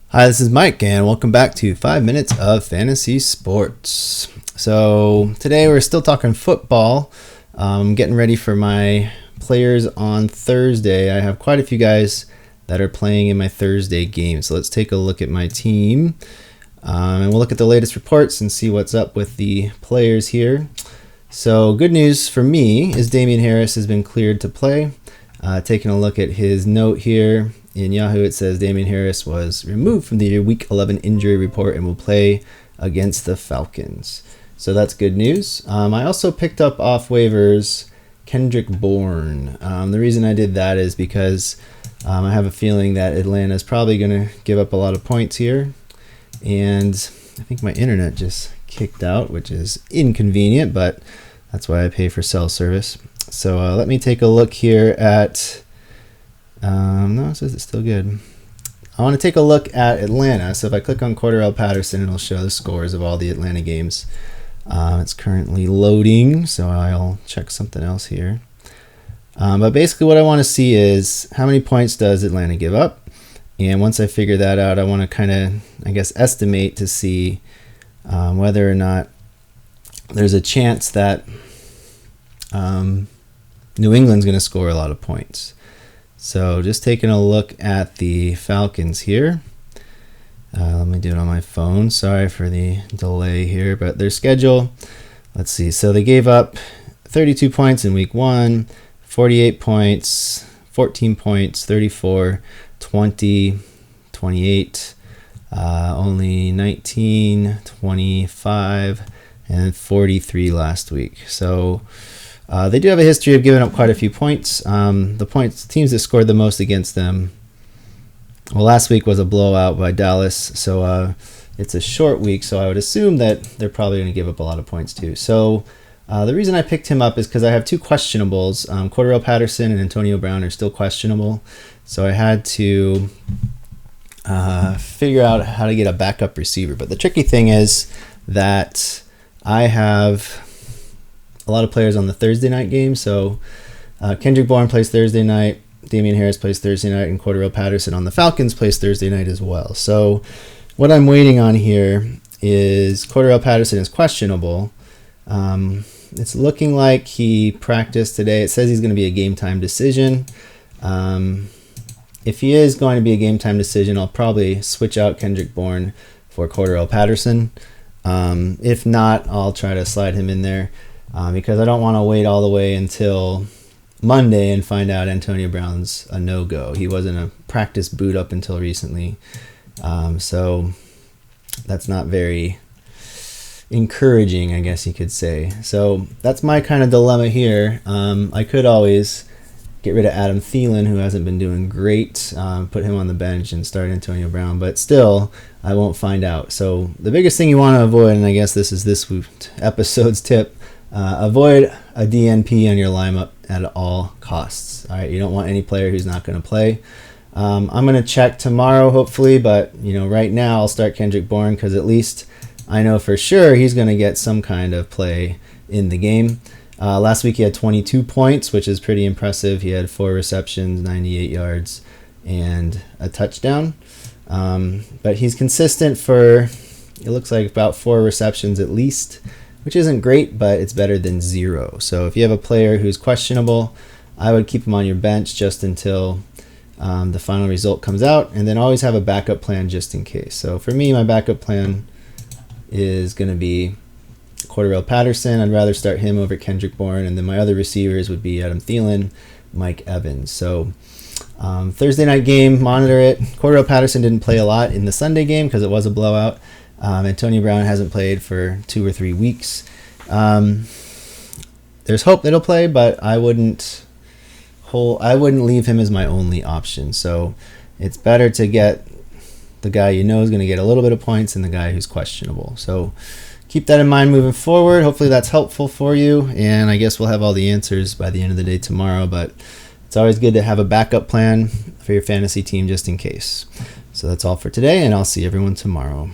Hi, this is Mike, and welcome back to 5 Minutes of Fantasy Sports. So today we're still talking football. Getting ready for my players on Thursday. I have quite a few guys that are playing in my Thursday game. So let's take a look at my team, and we'll look at the latest reports and see what's up with the players here. So good news for me is Damian Harris has been cleared to play. Taking a look at his note here. In Yahoo, it says Damian Harris was removed from the Week 11 injury report and will play against the Falcons. So that's good news. I also picked up off waivers Kendrick Bourne. The reason I did that is because I have a feeling that Atlanta is probably going to give up a lot of points here. And I think my internet just kicked out, which is inconvenient, but that's why I pay for cell service. So let me take a look here at... no, it says it's still good. I want to take a look at Atlanta. So if I click on Cordarelle Patterson, it'll show the scores of all the Atlanta games. It's currently loading, so I'll check something else here. But basically what I want to see is how many points does Atlanta give up? And once I figure that out, I want to kind of, estimate to see whether or not there's a chance that New England's going to score a lot of points. So just taking a look at the Falcons here. Let me do it on my phone. Sorry for the delay here, but their schedule, let's see. So they gave up 32 points in week 1, 48 points, 14 points, 34, 20, 28, only 19, 25, and 43 last week. So they do have a history of giving up quite a few points. The teams that scored the most against them, well, last week was a blowout by Dallas, so it's a short week, so I would assume that they're probably going to give up a lot of points too. So the reason I picked him up is because I have two questionables. Cordarelle Patterson and Antonio Brown are still questionable, so I had to figure out how to get a backup receiver. But the tricky thing is that I have a lot of players on the Thursday night game. So Kendrick Bourne plays Thursday night, Damian Harris plays Thursday night, and Cordarelle Patterson on the Falcons plays Thursday night as well. So what I'm waiting on here is Cordarelle Patterson is questionable. It's looking like he practiced today. It says he's going to be a game time decision. If he is going to be a game time decision, I'll probably switch out Kendrick Bourne for Cordarelle Patterson. If not, I'll try to slide him in there. Because I don't want to wait all the way until Monday and find out Antonio Brown's a no-go. He wasn't a practice boot up until recently. So that's not very encouraging, I guess you could say. So that's my kind of dilemma here. I could always get rid of Adam Thielen, who hasn't been doing great, put him on the bench and start Antonio Brown, but still, I won't find out. So the biggest thing you want to avoid, and I guess this is this episode's tip, avoid a DNP on your lineup at all costs. All right, you don't want any player who's not going to play. I'm going to check tomorrow, hopefully, but right now I'll start Kendrick Bourne because at least I know for sure he's going to get some kind of play in the game. Last week he had 22 points, which is pretty impressive. He had 4 receptions, 98 yards, and a touchdown. But he's consistent for, it looks like, about 4 receptions at least, which isn't great, but it's better than 0. So if you have a player who's questionable, I would keep him on your bench just until the final result comes out, and then always have a backup plan just in case. So for me, my backup plan is going to be Cordarelle Patterson. I'd rather start him over Kendrick Bourne, and then my other receivers would be Adam Thielen, Mike Evans. So Thursday night game, monitor it. Cordarelle Patterson didn't play a lot in the Sunday game because it was a blowout. Antonio Brown hasn't played for 2 or 3 weeks. There's hope that he'll play, but I wouldn't leave him as my only option. So it's better to get the guy you know is going to get a little bit of points than the guy who's questionable. So keep that in mind moving forward. Hopefully that's helpful for you, and I guess we'll have all the answers by the end of the day tomorrow, but it's always good to have a backup plan for your fantasy team just in case. So that's all for today, and I'll see everyone tomorrow.